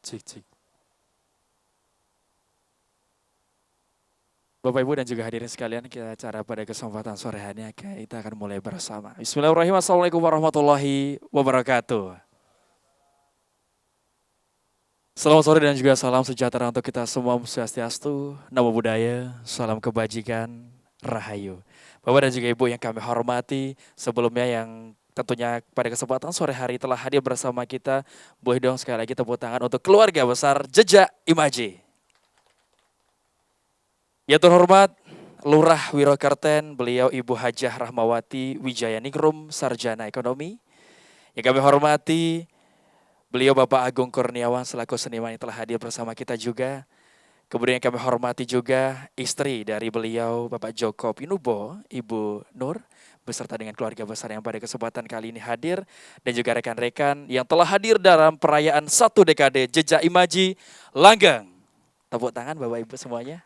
Cik, cik. Bapak Ibu dan juga hadirin sekalian, kita acara pada kesempatan sore hari ini kita akan mulai bersama. Bismillahirrahmanirrahim. Assalamualaikum warahmatullahi wabarakatuh. Selamat sore dan juga salam sejahtera untuk kita semua. Swastiastu, Namo Buddhaya, salam kebajikan, Rahayu. Bapak dan juga Ibu yang kami hormati, sebelumnya yang tentunya pada kesempatan sore hari telah hadir bersama kita, boleh dong sekali lagi tepuk tangan untuk keluarga besar Jejak Imaji. Yang terhormat Lurah Wirokerten, beliau Ibu Hajah Rahmawati Wijayaningrum, Sarjana Ekonomi. Yang kami hormati beliau Bapak Agung Kurniawan selaku seniman yang telah hadir bersama kita juga. Kemudian kami hormati juga istri dari beliau Bapak Joko Pinubo, Ibu Nur, beserta dengan keluarga besar yang pada kesempatan kali ini hadir. Dan juga rekan-rekan yang telah hadir dalam perayaan 1 dekade Jejak Imaji Langgeng. Tepuk tangan Bapak Ibu semuanya.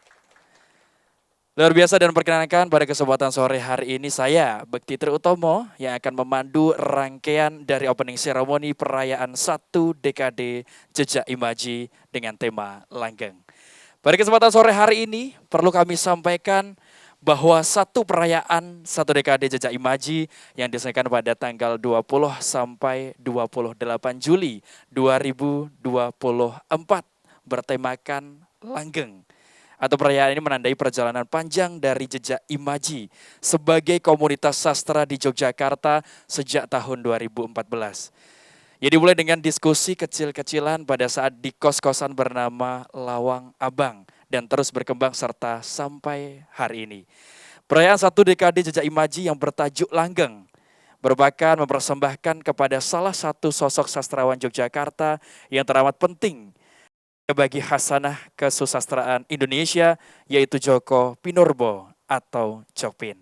Luar biasa dan perkenalkan pada kesempatan sore hari ini saya, Bekti Triutomo, yang akan memandu rangkaian dari opening ceremony perayaan 1 dekade Jejak Imaji dengan tema Langgeng. Pada kesempatan sore hari ini perlu kami sampaikan bahwa perayaan 1 dekade Jejak Imaji yang diselenggarakan pada tanggal 20 sampai 28 Juli 2024 bertemakan Langgeng. Atau perayaan ini menandai perjalanan panjang dari Jejak Imaji sebagai komunitas sastra di Yogyakarta sejak tahun 2014. Ya dimulai dengan diskusi kecil-kecilan pada saat di kos-kosan bernama Lawang Abang dan terus berkembang serta sampai hari ini. Perayaan 1 dekade Jejak Imaji yang bertajuk Langgeng merupakan mempersembahkan kepada salah satu sosok sastrawan Yogyakarta yang teramat penting bagi hasanah kesusastraan Indonesia, yaitu Joko Pinurbo atau Jokpin.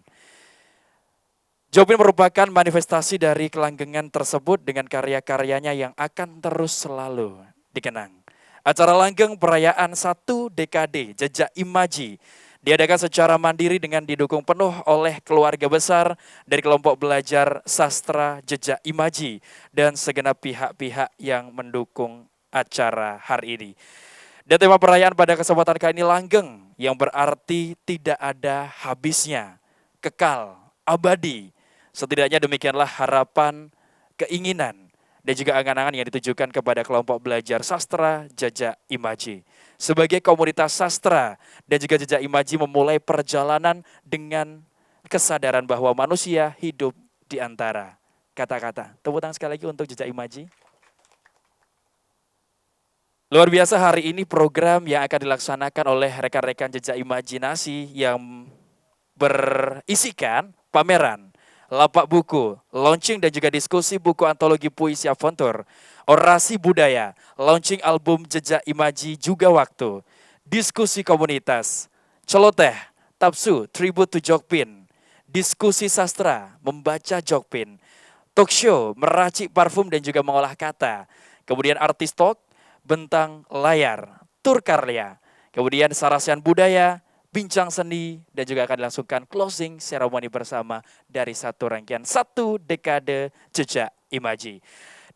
Jokpin merupakan manifestasi dari kelanggengan tersebut dengan karya-karyanya yang akan terus selalu dikenang. Acara Langgeng perayaan 1 dekade Jejak Imaji diadakan secara mandiri dengan didukung penuh oleh keluarga besar dari kelompok belajar sastra Jejak Imaji dan segenap pihak-pihak yang mendukung acara hari ini. Dan tema perayaan pada kesempatan kali ini Langgeng, yang berarti tidak ada habisnya, kekal, abadi. Setidaknya demikianlah harapan, keinginan, dan juga angan-angan yang ditujukan kepada kelompok belajar sastra Jejak Imaji. Sebagai komunitas sastra dan juga Jejak Imaji memulai perjalanan dengan kesadaran bahwa manusia hidup di antara kata-kata. Tepuk tangan sekali lagi untuk Jejak Imaji. Luar biasa hari ini program yang akan dilaksanakan oleh rekan-rekan Jejak Imajinasi yang berisikan pameran, lapak buku, launching dan juga diskusi buku antologi puisi Aventur, orasi budaya, launching album Jejak Imaji juga waktu, diskusi komunitas, celoteh, tapsu, tribute to Jokpin, diskusi sastra, membaca Jokpin, talk show, meracik parfum dan juga mengolah kata, kemudian artis talk, bentang layar, tur karya, kemudian sarasian budaya, bincang seni, dan juga akan dilangsungkan closing ceremony bersama dari satu rangkaian 1 dekade Jejak Imaji.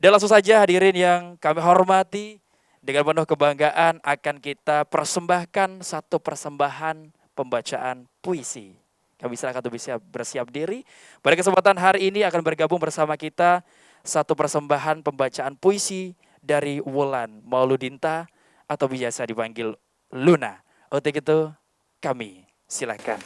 Dan langsung saja hadirin yang kami hormati, dengan penuh kebanggaan akan kita persembahkan satu persembahan pembacaan puisi. Kami silakan untuk bisa bersiap diri. Pada kesempatan hari ini akan bergabung bersama kita satu persembahan pembacaan puisi dari Wulan Mauludinta atau biasa dipanggil Luna. Untuk itu kami silakan.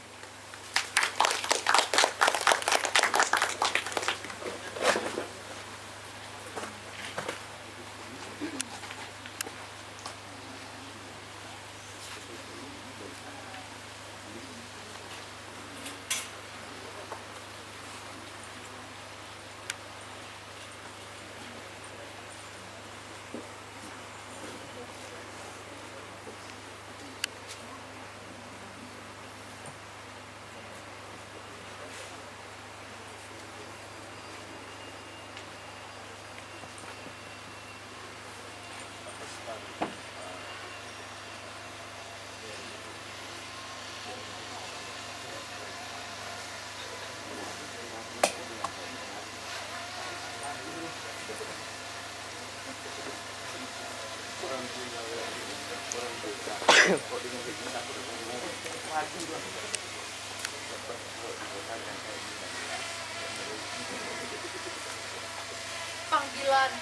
Panggilan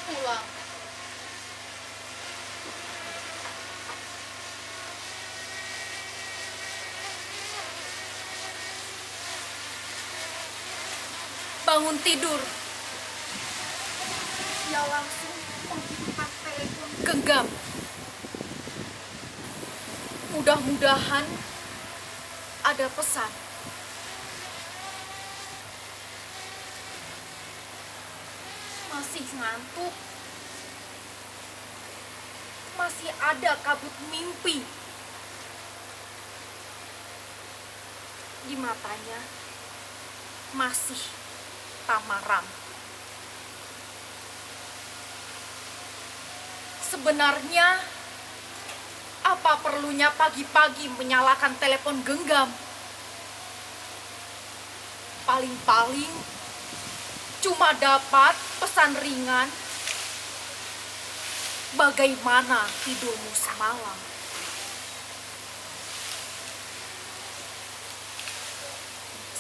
pulang. Bangun tidur. Dia langsung menghidupkan telepon genggam. Mudah-mudahan ada pesan. Masih ngantuk. Masih ada kabut mimpi. Di matanya masih tamaram. Sebenarnya, apa perlunya pagi-pagi menyalakan telepon genggam? Paling-paling cuma dapat pesan ringan, bagaimana tidurmu semalam?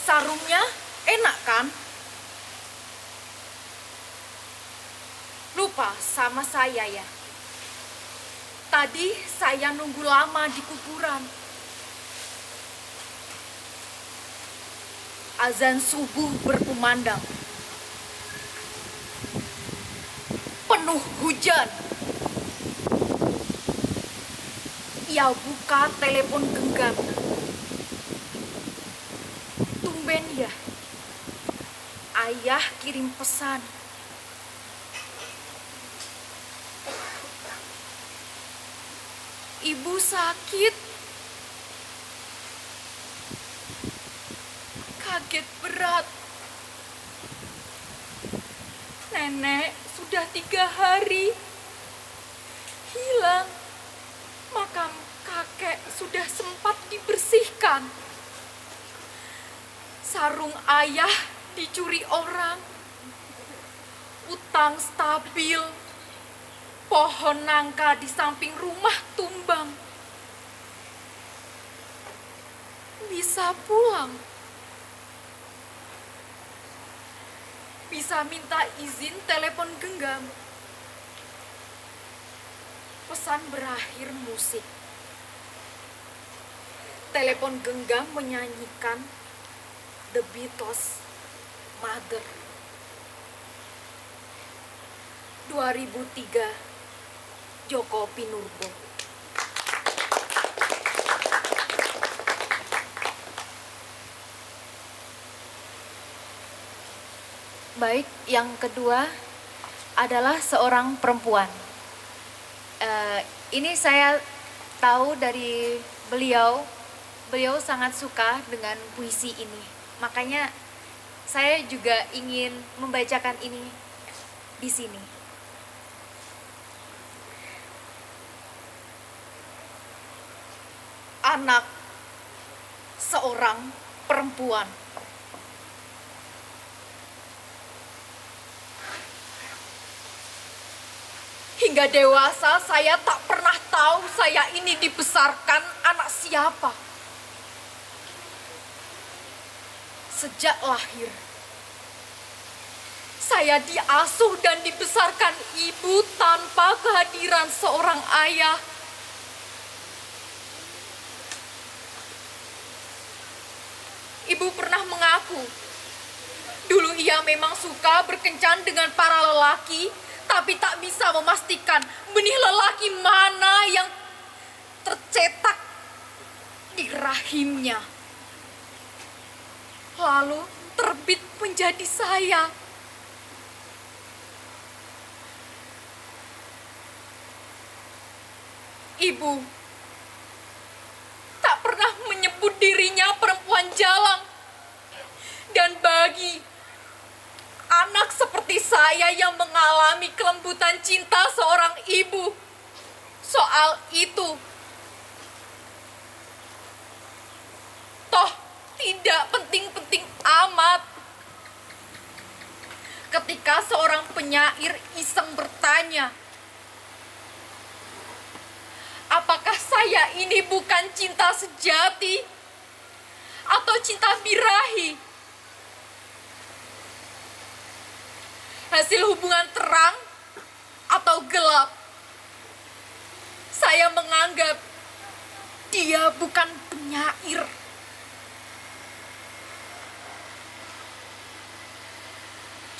Sarungnya enak kan? Lupa sama saya ya. Tadi saya nunggu lama di kuburan. Azan subuh berkumandang. Penuh hujan. Ia buka telepon genggam. Tumben ya, ayah kirim pesan. Ibu sakit. Kaget berat. Nenek sudah 3 hari hilang. Makam kakek sudah sempat dibersihkan. Sarung ayah dicuri orang. Utang stabil. Pohon nangka di samping rumah tumbang. Bisa pulang. Bisa minta izin telepon genggam. Pesan berakhir musik. Telepon genggam menyanyikan The Beatles, Mother. 2003, Joko Pinurbo. Baik, yang kedua adalah seorang perempuan. Ini saya tahu dari beliau sangat suka dengan puisi ini. Makanya saya juga ingin membacakan ini di sini. Anak seorang perempuan. Hingga dewasa saya tak pernah tahu saya ini dibesarkan anak siapa. Sejak lahir, saya diasuh dan dibesarkan ibu tanpa kehadiran seorang ayah. Ibu pernah mengaku, dulu ia memang suka berkencan dengan para lelaki, tapi tak bisa memastikan benih lelaki mana yang tercetak di rahimnya. Lalu terbit menjadi saya. Ibu tak pernah menyebut dirinya perempuan jalang. Dan bagi anak seperti saya yang mengalami kelembutan cinta seorang ibu, soal itu toh tidak penting-penting amat. Ketika seorang penyair iseng bertanya, Sebenarnya ini bukan cinta sejati atau cinta birahi. Hasil hubungan terang atau gelap. Saya menganggap dia bukan penyair.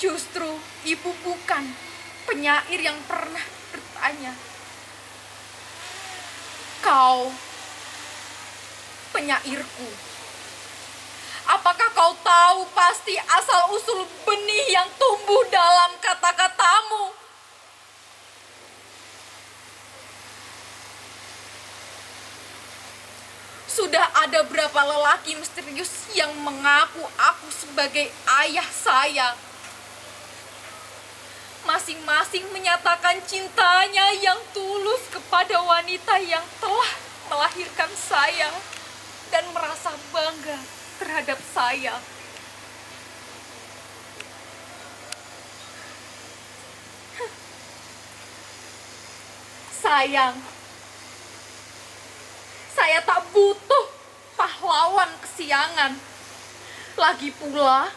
Justru ibu bukan penyair yang pernah bertanya, "Kau penyairku, apakah kau tahu pasti asal-usul benih yang tumbuh dalam kata-katamu?" Sudah ada berapa lelaki misterius yang mengaku aku sebagai ayah saya. Masing-masing menyatakan cintanya yang tulus kepada wanita yang telah melahirkan saya dan merasa bangga terhadap saya. Sayang, saya tak butuh pahlawan kesiangan. Lagi pula,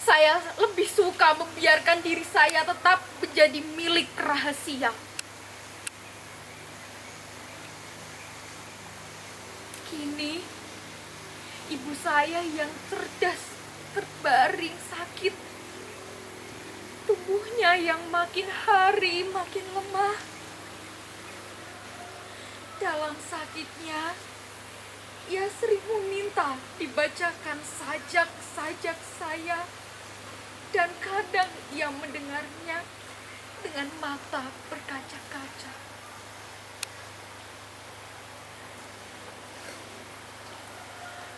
saya lebih suka membiarkan diri saya tetap menjadi milik rahasia. Kini, ibu saya yang cerdas terbaring sakit. Tubuhnya yang makin hari makin lemah. Dalam sakitnya, ia sering meminta dibacakan sajak-sajak saya. Dan kadang ia mendengarnya dengan mata berkaca-kaca.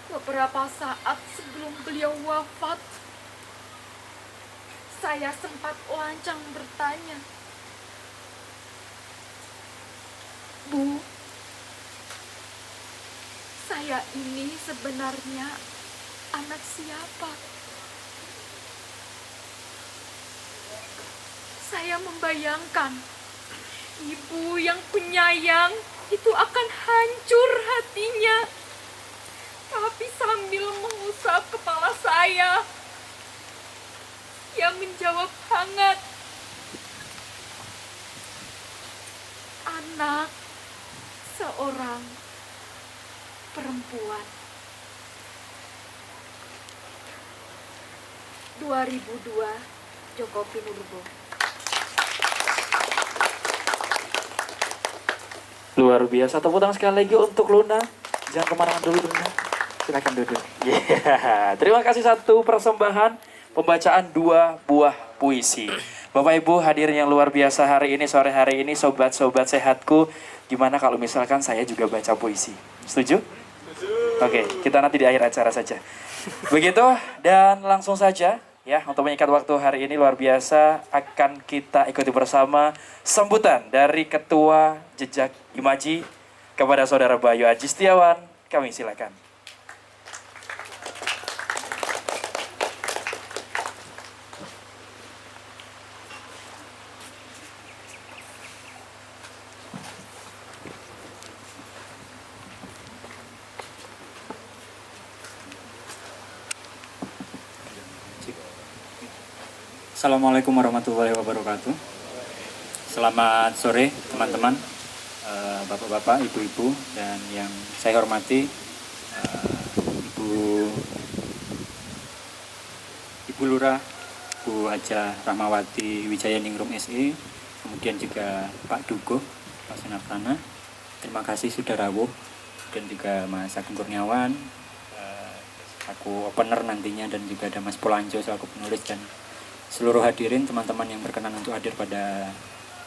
Beberapa saat sebelum beliau wafat, saya sempat lancang bertanya, "Bu, saya ini sebenarnya anak siapa?" Saya membayangkan ibu yang penyayang itu akan hancur hatinya. Tapi sambil mengusap kepala saya, ia menjawab hangat, "Anak seorang perempuan." 2002, Joko Pinurbo. Luar biasa, tepuk tangan sekali lagi untuk Luna. Jangan kemana-mana dulu Luna, silakan duduk. Terima kasih, satu persembahan pembacaan 2 buah puisi. Bapak Ibu hadirin yang luar biasa hari ini, sore hari ini, sobat-sobat sehatku. Gimana kalau misalkan saya juga baca puisi? Setuju? Oke, kita nanti di akhir acara saja. Begitu, dan langsung saja ya, untuk menyikat waktu hari ini luar biasa, akan kita ikuti bersama sambutan dari Ketua Jejak Imaji kepada Saudara Bayu Aji Setiawan. Kami silakan. Assalamualaikum warahmatullahi wabarakatuh. Selamat sore teman-teman, bapak-bapak, ibu-ibu, dan yang saya hormati Ibu Lurah, Bu Haja Rahmawati Wijaya Ningrum SE, kemudian juga Pak Dugo, Pak Sunartana. Terima kasih sudah rawuh, dan juga Mas Agung Kurniawan, aku opener nantinya, dan juga ada Mas Polanjo selaku penulis, dan seluruh hadirin teman-teman yang berkenan untuk hadir pada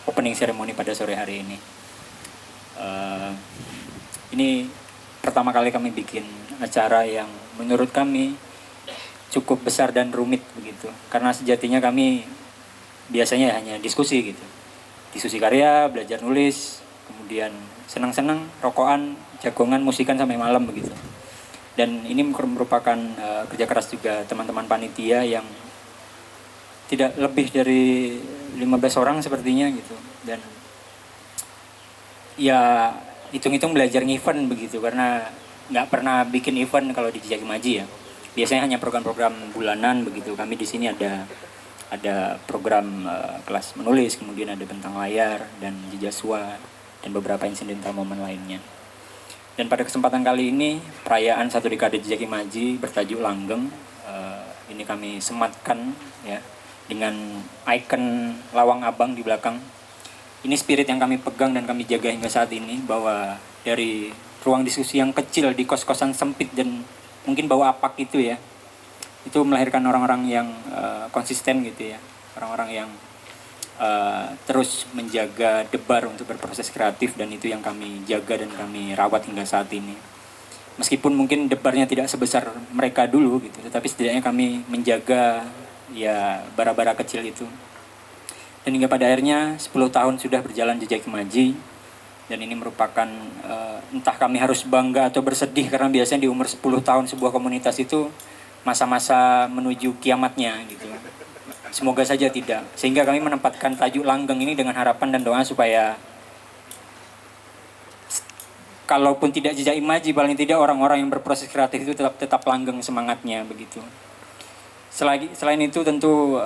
opening ceremony pada sore hari ini. Ini pertama kali kami bikin acara yang menurut kami cukup besar dan rumit begitu, karena sejatinya kami biasanya hanya diskusi gitu, diskusi karya, belajar nulis, kemudian senang-senang, rokokan, jagongan, musikan sampai malam begitu. Dan ini merupakan kerja keras juga teman-teman panitia yang tidak lebih dari 15 orang sepertinya gitu. Dan ya hitung-hitung belajar event begitu, karena nggak pernah bikin event kalau di Jejak Imaji ya. Biasanya hanya program-program bulanan begitu. Kami di sini ada program kelas menulis, kemudian ada bentang layar dan jejaswa dan beberapa insidental momen lainnya. Dan pada kesempatan kali ini perayaan 1 dekade Jejak Imaji bertajuk Langgeng, ini kami sematkan ya dengan ikon lawang abang di belakang. Ini spirit yang kami pegang dan kami jaga hingga saat ini, bahwa dari ruang diskusi yang kecil di kos-kosan sempit dan mungkin bau apak itu ya, itu melahirkan orang-orang yang konsisten gitu ya, orang-orang yang terus menjaga debar untuk berproses kreatif, dan itu yang kami jaga dan kami rawat hingga saat ini. Meskipun mungkin debarnya tidak sebesar mereka dulu gitu, tetapi setidaknya kami menjaga ya bara-bara kecil itu. Dan hingga pada akhirnya 10 tahun sudah berjalan Jejak Imaji, dan ini merupakan entah kami harus bangga atau bersedih, karena biasanya di umur 10 tahun sebuah komunitas itu masa-masa menuju kiamatnya gitu. Semoga saja tidak. Sehingga kami menempatkan tajuk Langgeng ini dengan harapan dan doa supaya kalaupun tidak Jejak Imaji, paling tidak orang-orang yang berproses kreatif itu tetap langgeng semangatnya begitu. Selain itu tentu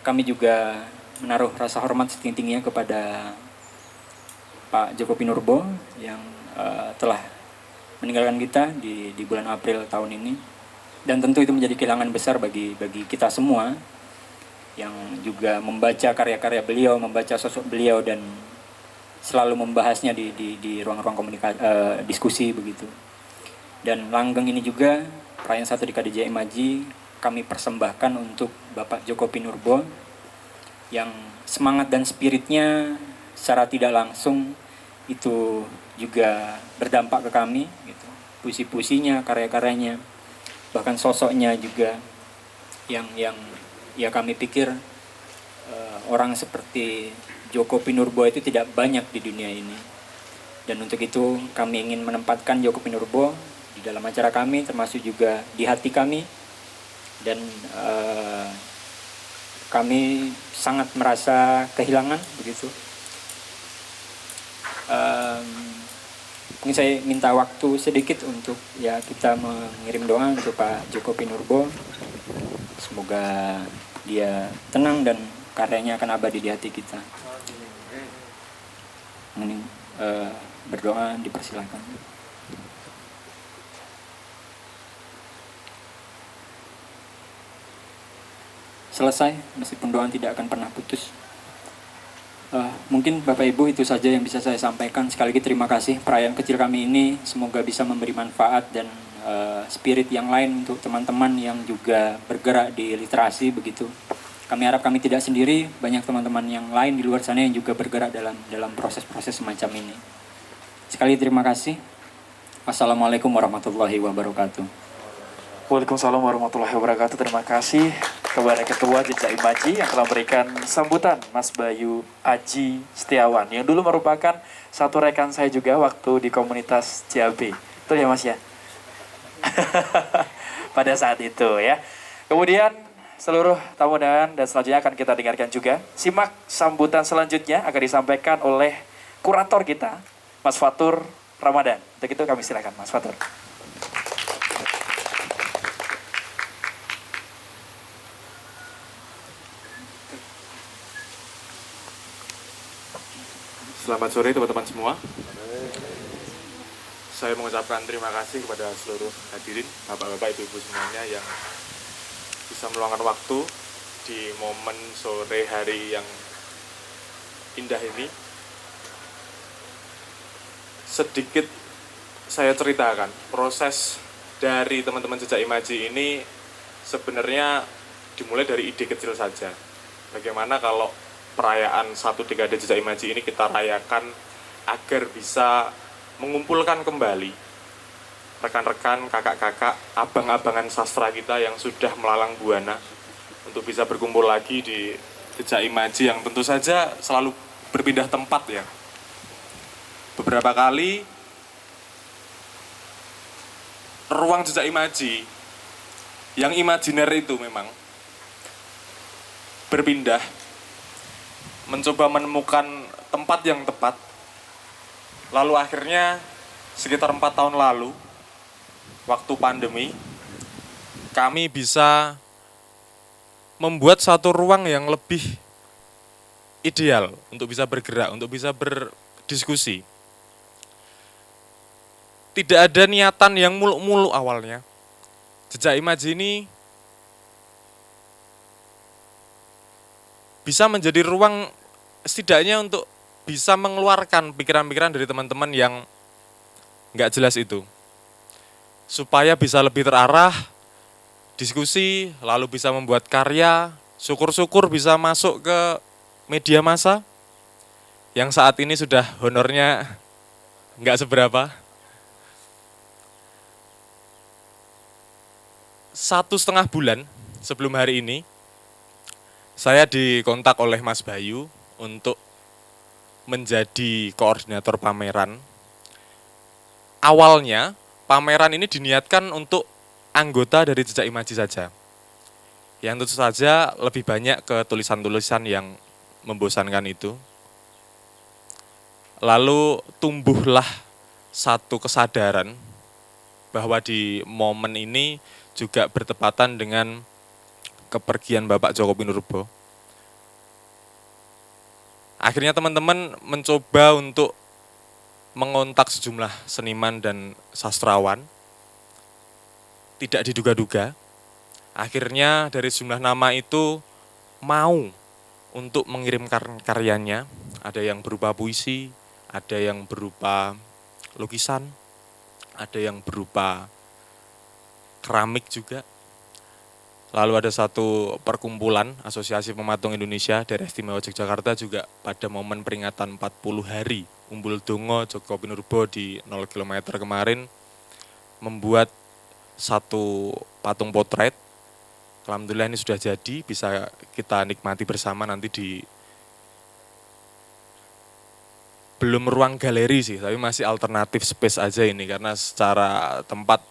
kami juga menaruh rasa hormat setinggi-tingginya kepada Pak Joko Pinurbo yang telah meninggalkan kita di bulan April tahun ini, dan tentu itu menjadi kehilangan besar bagi kita semua yang juga membaca karya-karya beliau, membaca sosok beliau dan selalu membahasnya di ruang-ruang diskusi begitu. Dan Langgeng ini juga perayaan 1 dekade Jejak Imaji kami persembahkan untuk Bapak Joko Pinurbo yang semangat dan spiritnya secara tidak langsung itu juga berdampak ke kami gitu. Puisi-puisinya, karya-karyanya, bahkan sosoknya juga yang ya kami pikir orang seperti Joko Pinurbo itu tidak banyak di dunia ini. Dan untuk itu kami ingin menempatkan Joko Pinurbo di dalam acara kami, termasuk juga di hati kami. Dan kami sangat merasa kehilangan begitu. Mungkin saya minta waktu sedikit untuk ya kita mengirim doa untuk Pak Joko Pinurbo. Semoga dia tenang dan karyanya akan abadi di hati kita. Ini berdoa dipersilakan. Selesai, meskipun doa tidak akan pernah putus. Mungkin Bapak Ibu itu saja yang bisa saya sampaikan. Sekali lagi terima kasih. Perayaan kecil kami ini semoga bisa memberi manfaat dan spirit yang lain untuk teman-teman yang juga bergerak di literasi begitu. Kami harap kami tidak sendiri, banyak teman-teman yang lain di luar sana yang juga bergerak dalam proses-proses semacam ini. Sekali terima kasih. Wassalamualaikum warahmatullahi wabarakatuh. Waalaikumsalam warahmatullahi wabarakatuh. Terima kasih kepada Ketua Jejak Imaji yang telah memberikan sambutan, Mas Bayu Aji Setiawan, yang dulu merupakan satu rekan saya juga waktu di komunitas JAB. Itu ya Mas ya? Pada saat itu ya. Kemudian seluruh tamu dan selanjutnya akan kita dengarkan juga. Simak sambutan selanjutnya akan disampaikan oleh kurator kita, Mas Fatur Ramadan. Untuk itu kami silakan Mas Fatur. Selamat sore teman-teman semua. Saya mengucapkan terima kasih kepada seluruh hadirin, bapak-bapak, ibu-ibu semuanya yang bisa meluangkan waktu di momen sore hari yang indah ini. Sedikit saya ceritakan proses dari teman-teman Jejak Imaji ini sebenarnya dimulai dari ide kecil saja. Bagaimana kalau perayaan 1 dekade Jejak Imaji ini kita rayakan agar bisa mengumpulkan kembali rekan-rekan, kakak-kakak, abang-abangan sastra kita yang sudah melalang buana untuk bisa berkumpul lagi di Jejak Imaji yang tentu saja selalu berpindah tempat ya. Beberapa kali ruang Jejak Imaji yang imajiner itu memang berpindah, mencoba menemukan tempat yang tepat Lalu akhirnya sekitar 4 tahun lalu, waktu pandemi, kami bisa membuat satu ruang yang lebih ideal untuk bisa bergerak, untuk bisa berdiskusi. Tidak ada niatan yang muluk-muluk awalnya. Jejak Imaji ini bisa menjadi ruang setidaknya untuk bisa mengeluarkan pikiran-pikiran dari teman-teman yang nggak jelas itu. Supaya bisa lebih terarah, diskusi, lalu bisa membuat karya, syukur-syukur bisa masuk ke media massa yang saat ini sudah honornya nggak seberapa. 1,5 bulan sebelum hari ini, saya dikontak oleh Mas Bayu untuk menjadi koordinator pameran. Awalnya, pameran ini diniatkan untuk anggota dari Jejak Imaji saja. Yang tentu saja lebih banyak ke tulisan-tulisan yang membosankan itu. Lalu tumbuhlah satu kesadaran bahwa di momen ini juga bertepatan dengan kepergian Bapak Djoko Pinurbo. Akhirnya teman-teman mencoba untuk mengontak sejumlah seniman dan sastrawan. Tidak diduga-duga. Akhirnya dari sejumlah nama itu mau untuk mengirimkan karyanya. Ada yang berupa puisi, ada yang berupa lukisan, ada yang berupa keramik juga. Lalu ada satu perkumpulan Asosiasi Pematung Indonesia Daerah Istimewa Yogyakarta juga pada momen peringatan 40 hari Umbul Dongo Djoko Pinurbo di 0 km kemarin membuat satu patung potret. Alhamdulillah ini sudah jadi, bisa kita nikmati bersama nanti di belum ruang galeri sih, tapi masih alternatif space aja ini karena secara tempat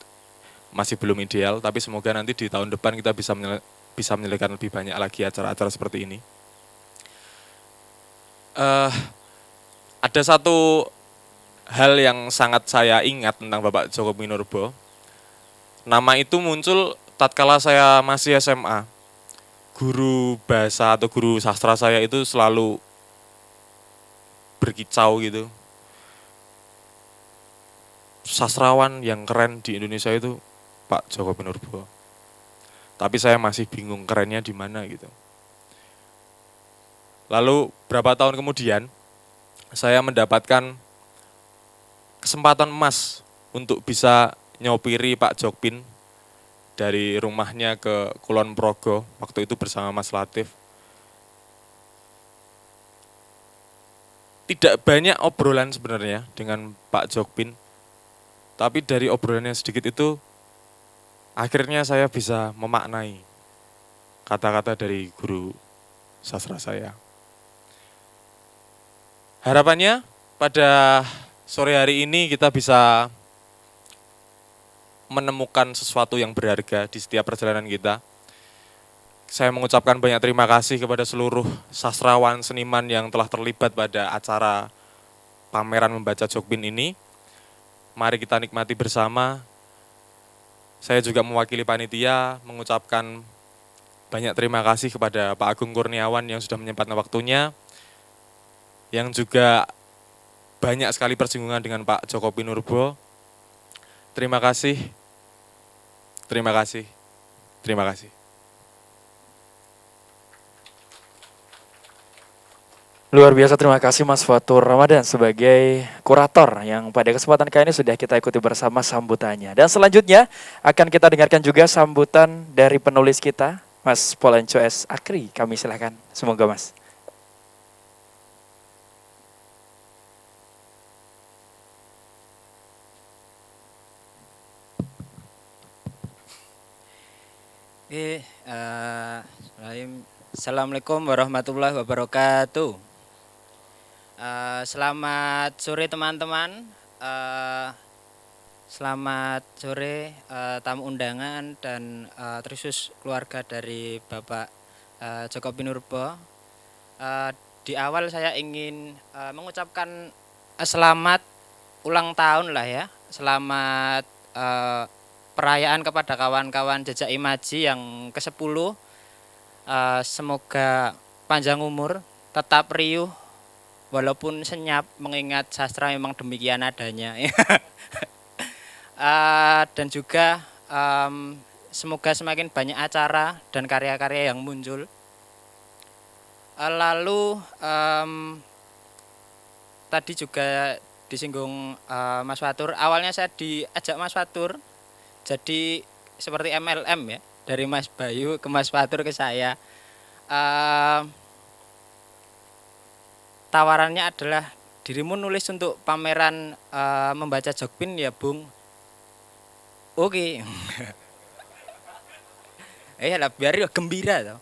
masih belum ideal, tapi semoga nanti di tahun depan kita bisa menyelesaikan lebih banyak lagi acara-acara seperti ini. Ada satu hal yang sangat saya ingat tentang Bapak Djoko Pinurbo. Nama itu muncul tatkala saya masih SMA. Guru bahasa atau guru sastra saya itu selalu berkicau gitu. Sastrawan yang keren di Indonesia itu Pak Djoko Pinurbo. Tapi saya masih bingung kerennya di mana gitu. Lalu berapa tahun kemudian saya mendapatkan kesempatan emas untuk bisa nyopiri Pak Jokpin dari rumahnya ke Kulon Progo waktu itu bersama Mas Latif. Tidak banyak obrolan sebenarnya dengan Pak Jokpin, tapi dari obrolan yang sedikit itu akhirnya saya bisa memaknai kata-kata dari guru sastra saya. Harapannya pada sore hari ini kita bisa menemukan sesuatu yang berharga di setiap perjalanan kita. Saya mengucapkan banyak terima kasih kepada seluruh sastrawan seniman yang telah terlibat pada acara pameran membaca Jokpin ini. Mari kita nikmati bersama. Saya juga mewakili panitia mengucapkan banyak terima kasih kepada Pak Agung Kurniawan yang sudah menyempatkan waktunya, yang juga banyak sekali persinggungan dengan Pak Djoko Pinurbo. Terima kasih, terima kasih, terima kasih. Luar biasa, terima kasih Mas Fatur Ramadan sebagai kurator yang pada kesempatan kali ini sudah kita ikuti bersama sambutannya. Dan selanjutnya akan kita dengarkan juga sambutan dari penulis kita, Mas Polanco S. Akri. Kami silakan, semoga Mas. Oke, Assalamualaikum warahmatullahi wabarakatuh. Selamat sore teman-teman. Selamat sore tamu undangan dan terkhusus keluarga dari Bapak Djoko Pinurbo. Di awal saya ingin mengucapkan selamat ulang tahun lah ya. Selamat perayaan kepada kawan-kawan Jejak Imaji yang ke-10. Semoga panjang umur, tetap riuh, walaupun senyap, mengingat sastra memang demikian adanya. Dan juga semoga semakin banyak acara dan karya-karya yang muncul. Lalu tadi juga disinggung Mas Fatur. Awalnya saya diajak Mas Fatur, jadi seperti MLM ya, dari Mas Bayu ke Mas Fatur ke saya. Tawarannya adalah dirimu nulis untuk pameran membaca Jokpin ya Bung. Oke. Lah biar gembira toh.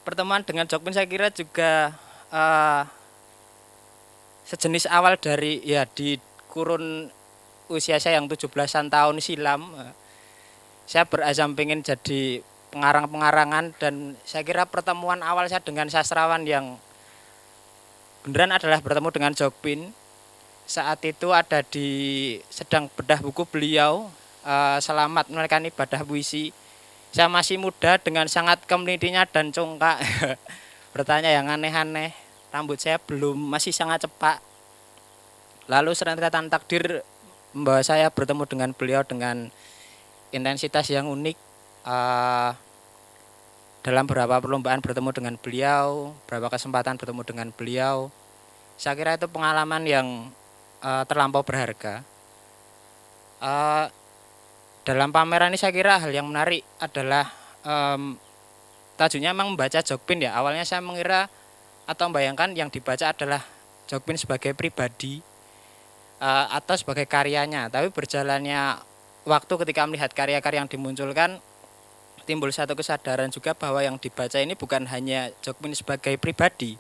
Pertemuan dengan Jokpin saya kira juga sejenis awal dari ya di kurun usia saya yang 17-an tahun silam. Saya berazam pengen jadi pengarang-pengarangan, dan saya kira pertemuan awal saya dengan sastrawan yang beneran adalah bertemu dengan Jokpin. Saat itu ada sedang bedah buku beliau, Selamat Menunaikan Ibadah Puisi. Saya masih muda dengan sangat kemelitinya dan congkak. Bertanya yang aneh-aneh. Rambut saya masih sangat cepak. Lalu serentauan takdir membawa saya bertemu dengan beliau dengan intensitas yang unik. Dalam beberapa perlombaan bertemu dengan beliau, beberapa kesempatan bertemu dengan beliau. Saya kira itu pengalaman yang terlampau berharga. Dalam pameran ini saya kira hal yang menarik adalah tajuknya memang membaca Jokpin ya. Awalnya saya mengira atau membayangkan yang dibaca adalah Jokpin sebagai pribadi atau sebagai karyanya. Tapi berjalannya waktu ketika melihat karya-karya yang dimunculkan, timbul satu kesadaran juga bahwa yang dibaca ini bukan hanya Jokpin sebagai pribadi,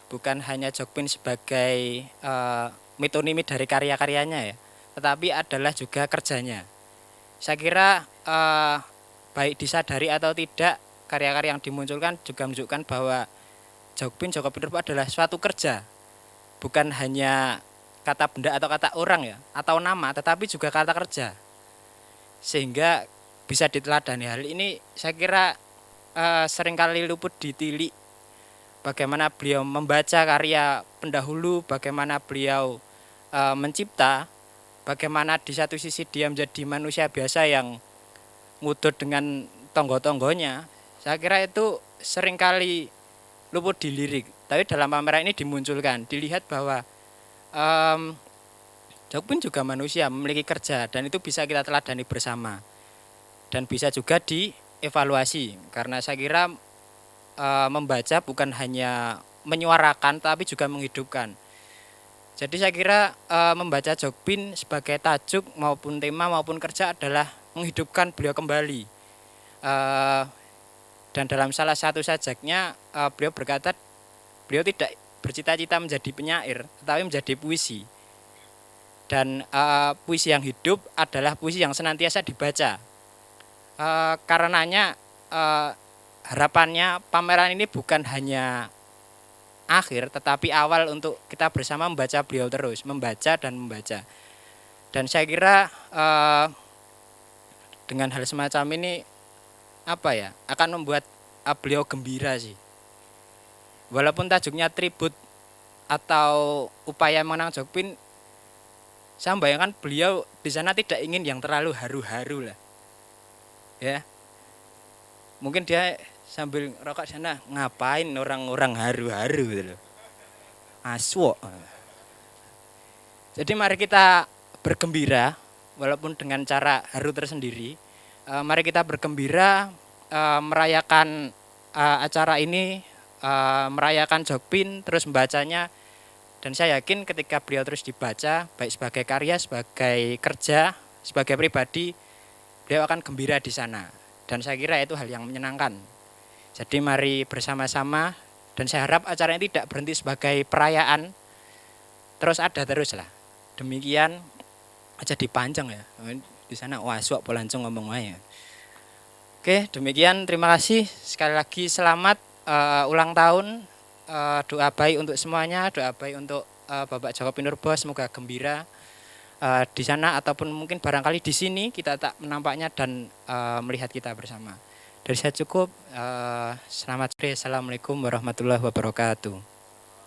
bukan hanya Jokpin sebagai metonimi dari karya-karyanya ya, tetapi adalah juga kerjanya. Saya kira baik disadari atau tidak, karya-karya yang dimunculkan juga menunjukkan bahwa Joko Pinurbo adalah suatu kerja, bukan hanya kata benda atau kata orang ya, atau nama, tetapi juga kata kerja. Sehingga bisa diteladani. Hal ini saya kira seringkali luput ditilik. Bagaimana beliau membaca karya pendahulu, bagaimana beliau mencipta, bagaimana di satu sisi dia menjadi manusia biasa yang ngudut dengan tonggo-tonggonya. Saya kira itu seringkali luput dilirik. Tapi dalam pameran ini dimunculkan, dilihat bahwa Jokpin juga manusia, memiliki kerja, dan itu bisa kita teladani bersama. Dan bisa juga dievaluasi, karena saya kira membaca bukan hanya menyuarakan, tapi juga menghidupkan. Jadi saya kira membaca Jokpin sebagai tajuk maupun tema maupun kerja adalah menghidupkan beliau kembali. Dan dalam salah satu sajaknya beliau berkata, beliau tidak bercita-cita menjadi penyair, tetapi menjadi puisi. Dan puisi yang hidup adalah puisi yang senantiasa dibaca. Karenanya harapannya pameran ini bukan hanya akhir, tetapi awal untuk kita bersama membaca beliau terus, membaca dan membaca. Dan saya kira dengan hal semacam ini akan membuat beliau gembira sih. Walaupun tajuknya tribut atau upaya mengenang Jokpin, saya membayangkan beliau di sana tidak ingin yang terlalu haru-haru lah. Ya. Mungkin dia sambil rokok sana, ngapain orang-orang haru-haru gitu loh. Aswo. Jadi mari kita bergembira walaupun dengan cara haru tersendiri. Mari kita bergembira merayakan acara ini, merayakan Jokpin, terus membacanya. Dan saya yakin ketika beliau terus dibaca, baik sebagai karya, sebagai kerja, sebagai pribadi, beliau akan gembira di sana. Dan saya kira itu hal yang menyenangkan. Jadi mari bersama-sama, dan saya harap acara ini tidak berhenti sebagai perayaan, terus ada terus lah. Demikian aja dipanjang ya. Di sana wasok polancong ngomong aja. Oke, demikian, terima kasih. Sekali lagi selamat ulang tahun. Doa baik untuk semuanya, doa baik untuk Bapak Joko Pinurbo semoga gembira di sana ataupun mungkin barangkali di sini kita tak menampaknya dan melihat kita bersama. Dari saya cukup. Selamat sore. Assalamualaikum warahmatullahi wabarakatuh.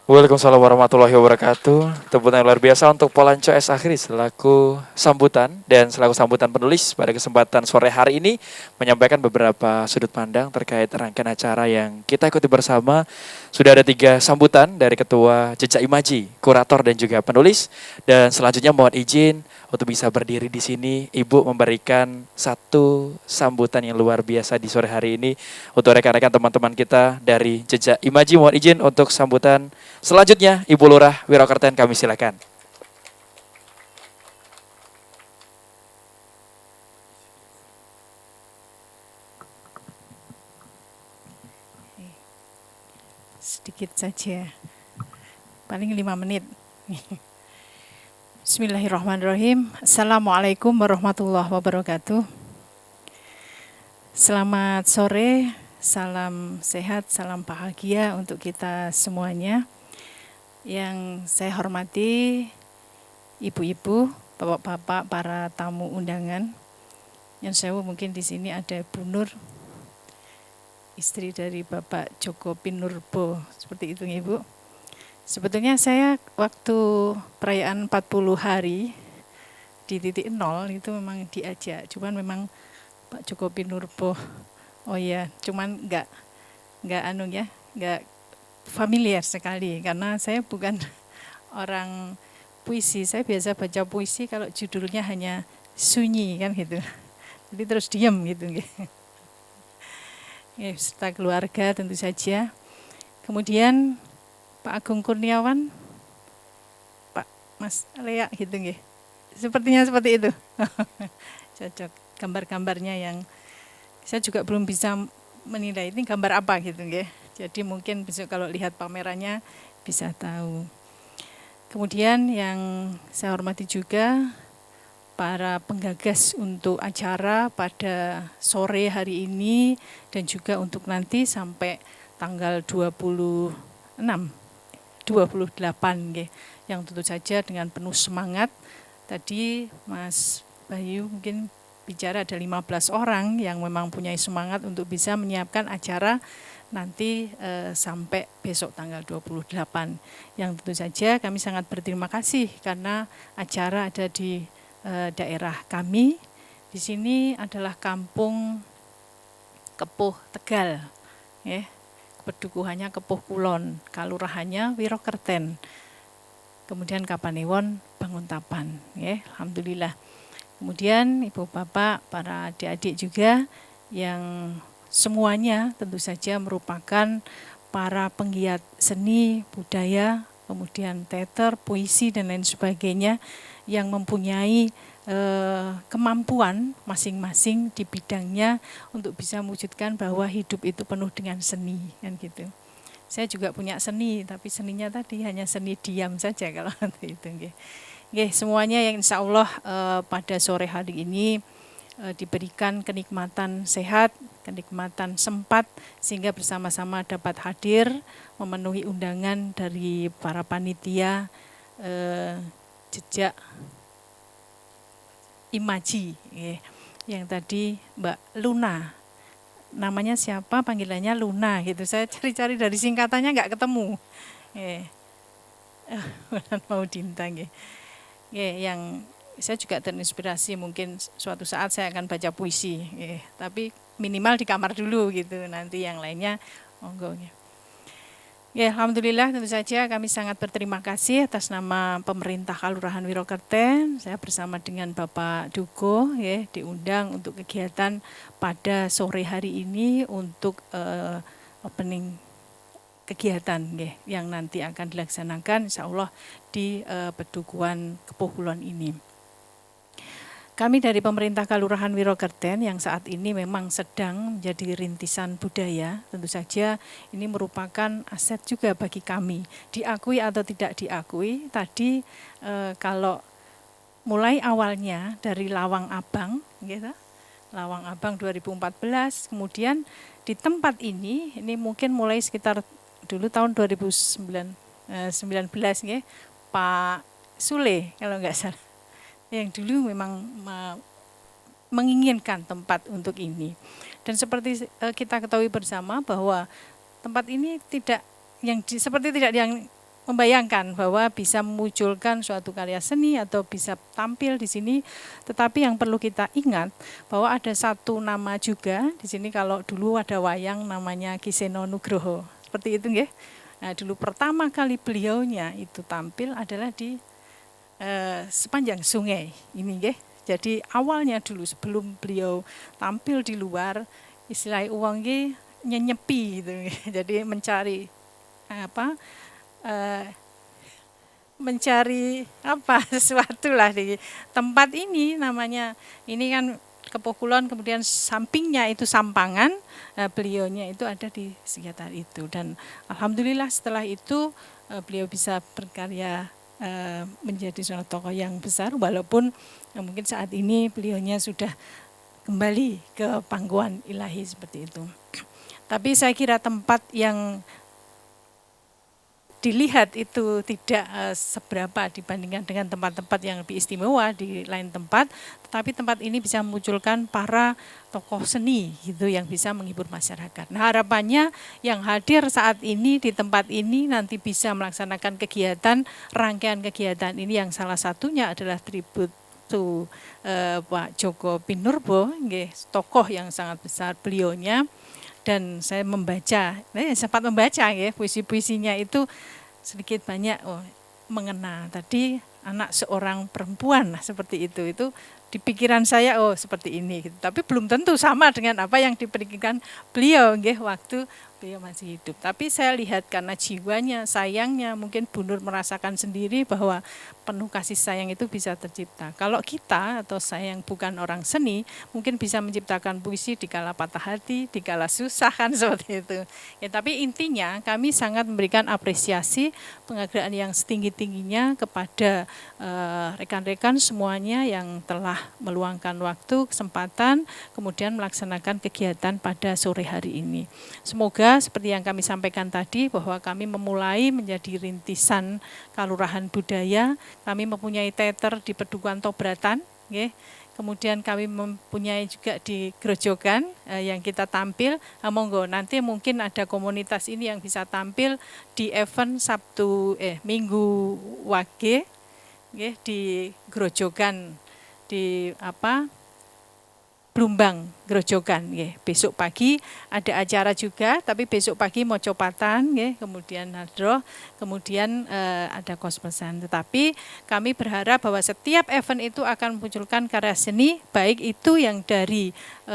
Waalaikumsalam warahmatullahi wabarakatuh. Tepuk tangan luar biasa untuk Polanco S. Akhiri selaku sambutan dan selaku sambutan penulis pada kesempatan sore hari ini menyampaikan beberapa sudut pandang terkait rangkaian acara yang kita ikuti bersama. Sudah ada 3 sambutan dari Ketua Jejak Imaji, kurator dan juga penulis. Dan selanjutnya mohon izin untuk bisa berdiri di sini. Ibu memberikan satu sambutan yang luar biasa di sore hari ini untuk rekan-rekan teman-teman kita dari Jejak Imaji. Mohon izin untuk sambutan selanjutnya, Ibu Lurah Wirokerten, kami silakan. Sedikit saja, paling 5 menit. Bismillahirrahmanirrahim. Assalamualaikum warahmatullahi wabarakatuh. Selamat sore, salam sehat, salam bahagia untuk kita semuanya. Yang saya hormati ibu-ibu, bapak-bapak, para tamu undangan. Yang saya mungkin di sini ada Bu Nur, istri dari Bapak Joko Pinurbo, seperti itu Ibu. Sebetulnya saya waktu perayaan 40 hari di titik nol itu memang diajak, cuman memang Pak Joko Pinurbo, oh ya, cuman nggak familiar sekali karena saya bukan orang puisi. Saya biasa baca puisi kalau judulnya hanya sunyi kan gitu, jadi terus diam gitu. Serta keluarga tentu saja. Kemudian Pak Agung Kurniawan, Pak Mas Lea gitu nggih. Sepertinya seperti itu. Cocok gambar-gambarnya yang saya juga belum bisa menilai ini gambar apa gitu nggih. Jadi mungkin besok kalau lihat pamerannya bisa tahu. Kemudian yang saya hormati juga para penggagas untuk acara pada sore hari ini dan juga untuk nanti sampai tanggal 28 nggih, yang tentu saja dengan penuh semangat. Tadi Mas Bayu mungkin bicara ada 15 orang yang memang punya semangat untuk bisa menyiapkan acara nanti sampai besok tanggal 28. Yang tentu saja kami sangat berterima kasih karena acara ada di daerah kami. Di sini adalah kampung Kepuh Tegal, ya. Pedukuhannya Kepuh Kulon, kalurahannya Wirokerten, kemudian Kapanewon Banguntapan, ya. Alhamdulillah. Kemudian ibu bapak, para adik-adik juga yang semuanya tentu saja merupakan para penggiat seni, budaya, kemudian teater, puisi dan lain sebagainya yang mempunyai kemampuan masing-masing di bidangnya untuk bisa mewujudkan bahwa hidup itu penuh dengan seni kan gitu. Saya juga punya seni, tapi seninya tadi hanya seni diam saja kalau itu nggih. Nggih, semuanya yang insya Allah pada sore hari ini diberikan kenikmatan sehat, kenikmatan sempat sehingga bersama-sama dapat hadir memenuhi undangan dari para panitia Jejak Imaji, yang tadi Mbak Luna, namanya siapa, panggilannya Luna gitu. Saya cari-cari dari singkatannya nggak ketemu. Mau dintang, yang saya juga terinspirasi, mungkin suatu saat saya akan baca puisi, tapi minimal di kamar dulu gitu. Nanti yang lainnya monggo. Ya, alhamdulillah tentu saja kami sangat berterima kasih atas nama pemerintah Kalurahan Wirokerten. Saya bersama dengan Bapak Duko diundang untuk kegiatan pada sore hari ini untuk opening kegiatan yang nanti akan dilaksanakan insya Allah di Pedukuhan Kepuh Kulon ini. Kami dari pemerintah Kalurahan Wirokerten yang saat ini memang sedang menjadi rintisan budaya, tentu saja ini merupakan aset juga bagi kami. Diakui atau tidak diakui, tadi kalau mulai awalnya dari Lawang Abang, gitu, Lawang Abang 2014, kemudian di tempat ini mungkin mulai sekitar dulu tahun 2019, Pak Sule kalau nggak salah, yang dulu memang menginginkan tempat untuk ini. Dan seperti kita ketahui bersama bahwa tempat ini seperti tidak yang membayangkan bahwa bisa memunculkan suatu karya seni atau bisa tampil di sini. Tetapi yang perlu kita ingat bahwa ada satu nama juga di sini. Kalau dulu ada wayang namanya Ki Seno Nugroho, seperti itu nggih. Nah, dulu pertama kali beliaunya itu tampil adalah di sepanjang sungai ini nggih. Jadi awalnya dulu sebelum beliau tampil di luar, istilah uang nggih nyenyepi gitu. Jadi mencari sesuatu lah di tempat ini. Namanya ini kan Kepokulon, kemudian sampingnya itu Sampangan, beliaunya itu ada di sekitar itu. Dan alhamdulillah setelah itu beliau bisa berkarya menjadi seorang tokoh yang besar, walaupun mungkin saat ini beliaunya sudah kembali ke pangkuan ilahi seperti itu. Tapi saya kira tempat yang dilihat itu tidak seberapa dibandingkan dengan tempat-tempat yang lebih istimewa di lain tempat, tetapi tempat ini bisa memunculkan para tokoh seni gitu yang bisa menghibur masyarakat. Nah, harapannya yang hadir saat ini di tempat ini nanti bisa melaksanakan kegiatan, rangkaian kegiatan ini yang salah satunya adalah tribut to Pak Joko Pinurbo, tokoh yang sangat besar beliaunya. Dan saya sempat membaca ya puisi-puisinya itu sedikit banyak mengena. Tadi anak seorang perempuan seperti itu di pikiran saya seperti ini gitu. Tapi belum tentu sama dengan apa yang dipikirkan beliau waktu beliau masih hidup. Tapi saya lihat karena jiwanya, sayangnya, mungkin Bu Nur merasakan sendiri bahwa penuh kasih sayang itu bisa tercipta. Kalau kita atau saya yang bukan orang seni, mungkin bisa menciptakan puisi di kala patah hati, di kala susah kan seperti itu. Ya, tapi intinya kami sangat memberikan apresiasi, penghargaan yang setinggi-tingginya kepada rekan-rekan semuanya yang telah meluangkan waktu, kesempatan, kemudian melaksanakan kegiatan pada sore hari ini. Semoga seperti yang kami sampaikan tadi bahwa kami memulai menjadi rintisan Kalurahan Budaya. Kami mempunyai teater di Pedukuhan Tobratan, kemudian kami mempunyai juga di Grojogan yang kita tampil. Monggo nanti mungkin ada komunitas ini yang bisa tampil di event Minggu Wage di Grojogan di Blumbang Grojogan besok pagi ada acara juga, tapi besok pagi mocopatan kemudian hadroh, kemudian ada kos-kosan. Tetapi kami berharap bahwa setiap event itu akan memunculkan karya seni, baik itu yang dari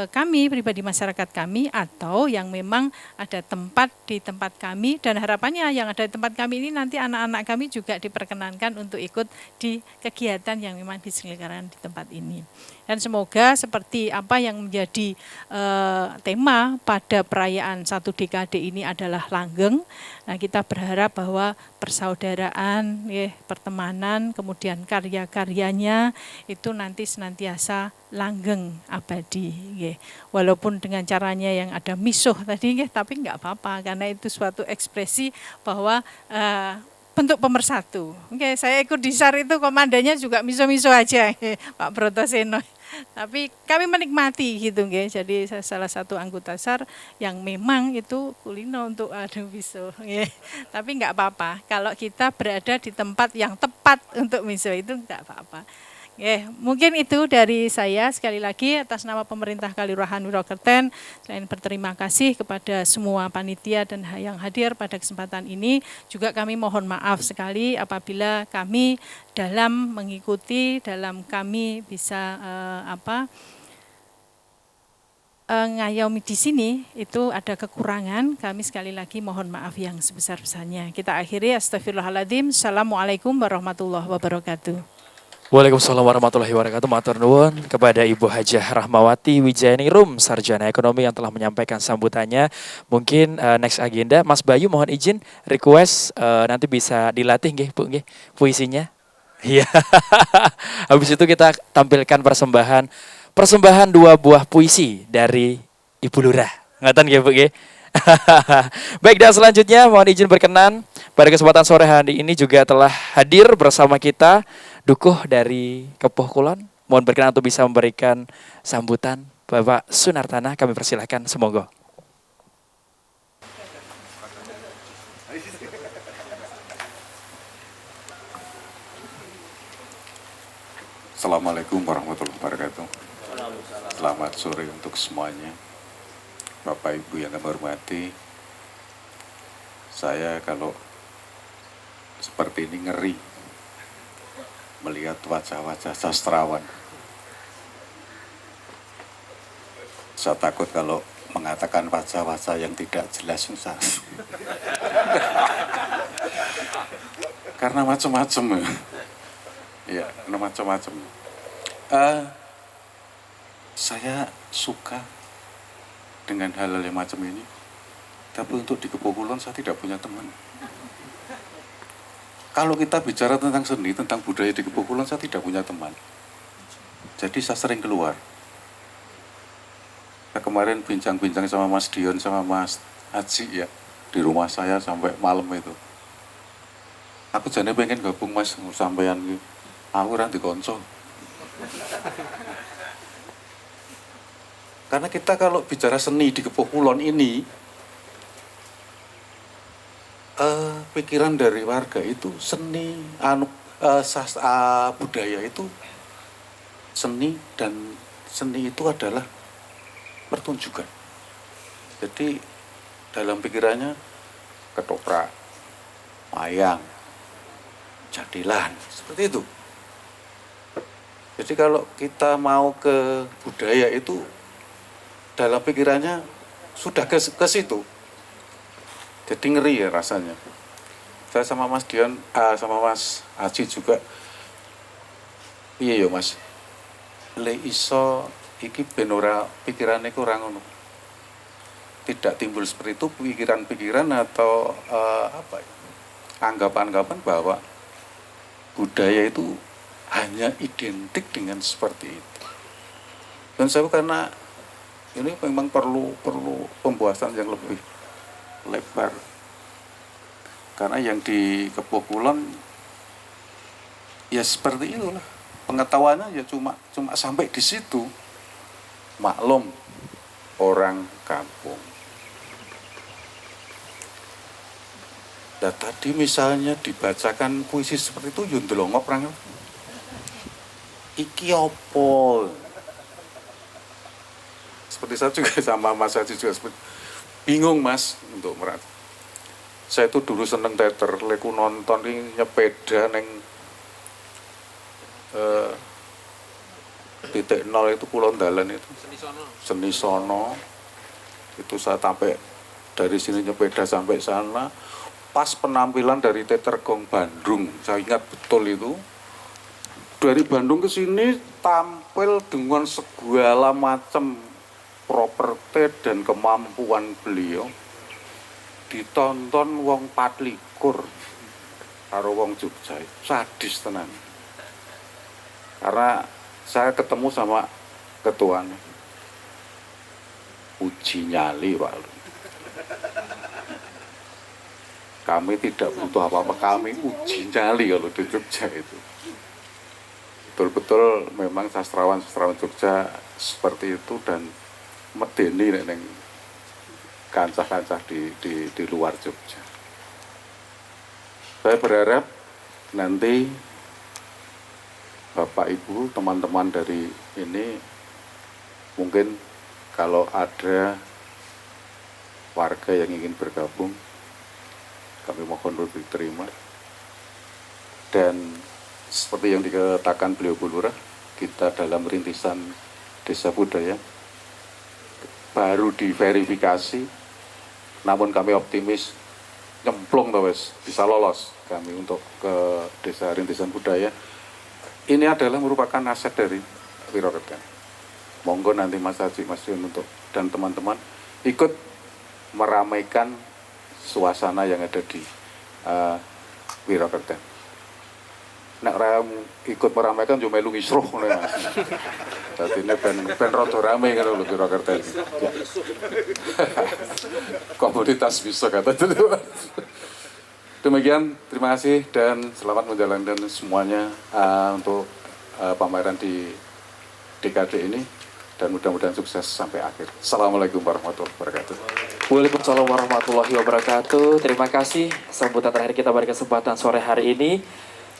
kami pribadi masyarakat kami atau yang memang ada tempat di tempat kami, dan harapannya yang ada di tempat kami ini nanti anak-anak kami juga diperkenankan untuk ikut di kegiatan yang memang diselenggarakan di tempat ini. Dan semoga seperti apa yang menjadi tema pada perayaan 1 dekade ini adalah langgeng. Nah, kita berharap bahwa persaudaraan, pertemanan, kemudian karya-karyanya itu nanti senantiasa langgeng abadi. Walaupun dengan caranya yang ada misuh tadi, tapi enggak apa-apa karena itu suatu ekspresi bahwa bentuk pemersatu. Saya ikut di SAR itu komandannya juga miso-miso aja, Pak Brotoseno. Tapi kami menikmati gitu, jadi saya salah satu anggota SAR yang memang itu kulino untuk adu miso. Tapi enggak apa-apa, kalau kita berada di tempat yang tepat untuk miso itu enggak apa-apa. Mungkin itu dari saya. Sekali lagi atas nama pemerintah Kalurahan Wirokerten, selain berterima kasih kepada semua panitia dan yang hadir pada kesempatan ini, juga kami mohon maaf sekali apabila kami dalam mengikuti, dalam kami bisa ngayomi di sini itu ada kekurangan. Kami sekali lagi mohon maaf yang sebesar-besarnya. Kita akhiri, astagfirullahaladzim. Assalamualaikum warahmatullahi wabarakatuh. Waalaikumsalam warahmatullahi wabarakatuh. Matur nuwun kepada Ibu Hajah Rahmawati Wijayaningrum, Sarjana Ekonomi yang telah menyampaikan sambutannya. Mungkin next agenda, Mas Bayu mohon izin request nanti bisa dilatih Bu puisinya. Iya. Habis itu kita tampilkan persembahan 2 buah puisi dari Ibu Lurah. Ngatan Bu Baik, dan selanjutnya mohon izin berkenan pada kesempatan sore hari ini juga telah hadir bersama kita Dukuh dari Kepuh Kulon. Mohon berkenan untuk bisa memberikan sambutan Bapak Sunartana, kami persilahkan, semoga. Assalamualaikum warahmatullahi wabarakatuh. Selamat sore untuk semuanya. Bapak Ibu yang kami hormati, saya kalau seperti ini ngeri melihat wajah-wajah sastrawan. Saya takut kalau mengatakan wajah-wajah yang tidak jelas susah. Karena macam-macam. Ya, macam-macam. Saya suka dengan hal-hal yang macam ini, tapi untuk di Kepuh Kulon saya tidak punya teman. Kalau kita bicara tentang seni, tentang budaya di Kepuh Kulon, saya tidak punya teman. Jadi saya sering keluar. Saya kemarin bincang-bincang sama Mas Dion, sama Mas Haji ya, di rumah saya sampai malam itu. Aku jadi pengen gabung Mas, sampean gitu. Aku orang dikonco. Karena kita kalau bicara seni di Kepuh Kulon ini, pikiran dari warga itu seni, budaya itu seni, dan seni itu adalah pertunjukan. Jadi dalam pikirannya ketoprak, wayang, jadilan, seperti itu. Jadi kalau kita mau ke budaya itu dalam pikirannya sudah ke situ. Jadi ngeri ya rasanya. Saya sama Mas Dion, sama Mas Haji juga. Iya ya Mas. Le iso iki ben ora pikirane kurang ngono. Tidak timbul seperti itu pikiran-pikiran atau anggapan-anggapan bahwa budaya itu hanya identik dengan seperti itu. Dan saya karena ini memang perlu pembahasan yang lebih lebar. Karena yang di Kepuh Kulon ya seperti itulah. Pengetahuannya ya cuma sampai di situ. Maklum orang kampung. Dan tadi misalnya dibacakan puisi seperti itu yo ndelongok orang. Iki opo? Seperti saya juga sama Mas Haji juga bingung Mas untuk merat. Saya itu dulu seneng teater, leku nonton ini nyepeda neng titik nol itu Kulon Dalan itu. Seni Sono. Itu saya sampai dari sini nyepeda sampai sana. Pas penampilan dari teater Gong Bandung, saya ingat betul itu. Dari Bandung ke sini tampil dengan segala macam properti dan kemampuan beliau. Ditonton wong 24 karo wong Jogja, sadis tenan. Karena saya ketemu sama ketuanya. Uji nyali Pak. Kami tidak butuh apa-apa, kami uji nyali kalau di Jogja itu. Betul-betul memang sastrawan-sastrawan Jogja seperti itu dan medeni neng kancah-kancah di luar Jogja. Saya berharap nanti Bapak Ibu, teman-teman dari ini mungkin kalau ada warga yang ingin bergabung, kami mohon untuk diterima. Dan seperti yang dikatakan beliau Bu Lurah, kita dalam rintisan Desa Budaya baru diverifikasi, namun kami optimis nyemplung wes bisa lolos kami untuk ke Desa Rintisan Budaya. Ini adalah merupakan aset dari Wiroredan. Monggo nanti Mas Haji, Mas Yun untuk dan teman-teman ikut meramaikan suasana yang ada di Wiroredan. nek ora ikut meramaikan yo melu ngisruh ngono ya. Dadine ben rada rame ngono lho kira-kira. Komunitas bisa kata dulu. Demikian, terima kasih dan selamat menjalankan semuanya untuk pameran di dekade ini dan mudah-mudahan sukses sampai akhir. Assalamualaikum warahmatullahi wabarakatuh. Waalaikumsalam warahmatullahi wabarakatuh. Terima kasih sambutan terakhir kita pada kesempatan sore hari ini.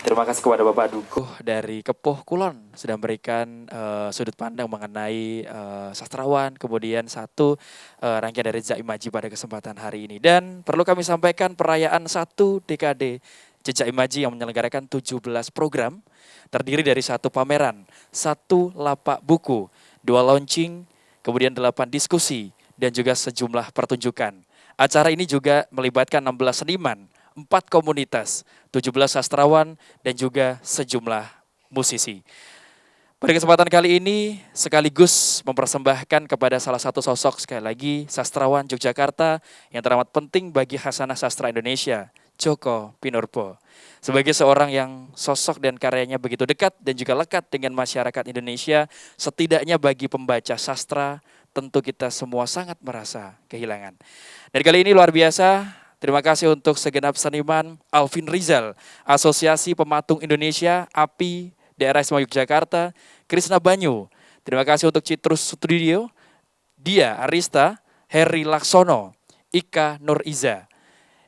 Terima kasih kepada Bapak Dukuh dari Kepuh Kulon sudah memberikan sudut pandang mengenai sastrawan, kemudian satu rangkaian dari Jejak Imaji pada kesempatan hari ini. Dan perlu kami sampaikan perayaan 1 dekade Jejak Imaji yang menyelenggarakan 17 program terdiri dari 1 pameran, 1 lapak buku, 2 launching, kemudian 8 diskusi dan juga sejumlah pertunjukan. Acara ini juga melibatkan 16 seniman, 4 komunitas, 17 sastrawan, dan juga sejumlah musisi. Pada kesempatan kali ini sekaligus mempersembahkan kepada salah satu sosok sekali lagi sastrawan Yogyakarta yang teramat penting bagi khasanah sastra Indonesia, Djoko Pinurbo. Sebagai seorang yang sosok dan karyanya begitu dekat dan juga lekat dengan masyarakat Indonesia, setidaknya bagi pembaca sastra, tentu kita semua sangat merasa kehilangan. Dan kali ini luar biasa. Terima kasih untuk segenap seniman Alvin Rizal, Asosiasi Pematung Indonesia, API, Daerah Istimewa Yogyakarta, Krisna Banyu. Terima kasih untuk Citrus Studio, Dia Arista, Heri Laksono, Ika Nur Iza,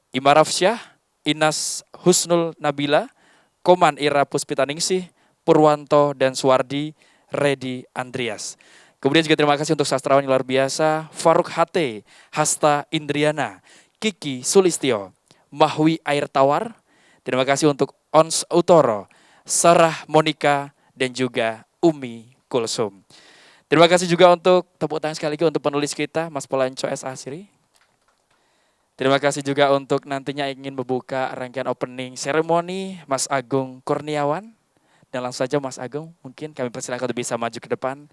Imaraf Syah, Inas Husnul Nabila, Koman Ira Puspitaningsih, Purwanto dan Suwardi, Redi Andreas. Kemudian juga terima kasih untuk sastrawan yang luar biasa, Faruk Hate, Hasta Indriana, Kiki Sulistyo, Mahwi Air Tawar, terima kasih untuk Ons Utoro, Sarah Monika, dan juga Umi Kulsum. Terima kasih juga untuk tepuk tangan sekali lagi untuk penulis kita, Mas Polanco S. Asri. Terima kasih juga untuk nantinya ingin membuka rangkaian opening ceremony, Mas Agung Kurniawan. Dan langsung saja Mas Agung, mungkin kami persilakan untuk bisa maju ke depan.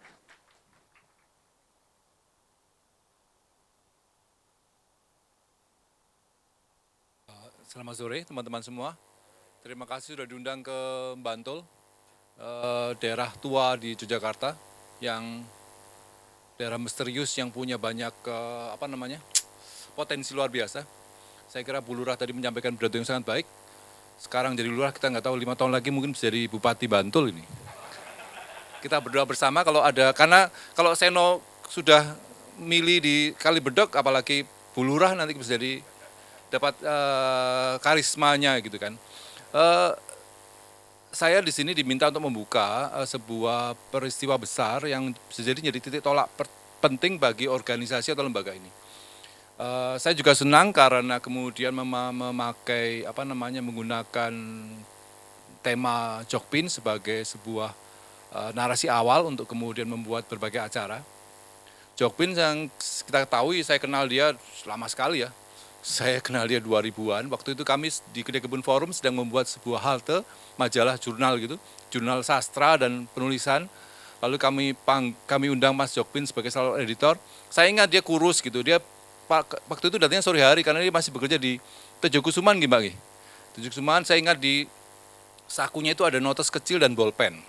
Selamat sore teman-teman semua. Terima kasih sudah diundang ke Bantul, daerah tua di Yogyakarta, yang daerah misterius yang punya banyak potensi luar biasa. Saya kira Bu Lurah tadi menyampaikan pidato yang sangat baik. Sekarang jadi lurah kita nggak tahu 5 tahun lagi mungkin bisa jadi Bupati Bantul ini. Kita berdoa bersama karena kalau Seno sudah milih di Kalibedok, apalagi Bu Lurah nanti bisa jadi dapat karismanya gitu kan. Saya di sini diminta untuk membuka sebuah peristiwa besar yang bisa jadi titik tolak penting bagi organisasi atau lembaga ini. Saya juga senang karena kemudian menggunakan tema Jokpin sebagai sebuah narasi awal untuk kemudian membuat berbagai acara. Jokpin yang kita ketahui, saya kenal dia lama sekali ya. Saya kenal dia 2000-an, waktu itu kami di Kedai Kebun Forum sedang membuat sebuah halte, majalah jurnal gitu, jurnal sastra dan penulisan. Lalu kami undang Mas Jokpin sebagai salah editor. Saya ingat dia kurus gitu, dia waktu itu datangnya sore hari karena dia masih bekerja di Tejo Kusuman gimana? Tejo Kusuman, saya ingat di sakunya itu ada notes kecil dan bolpen.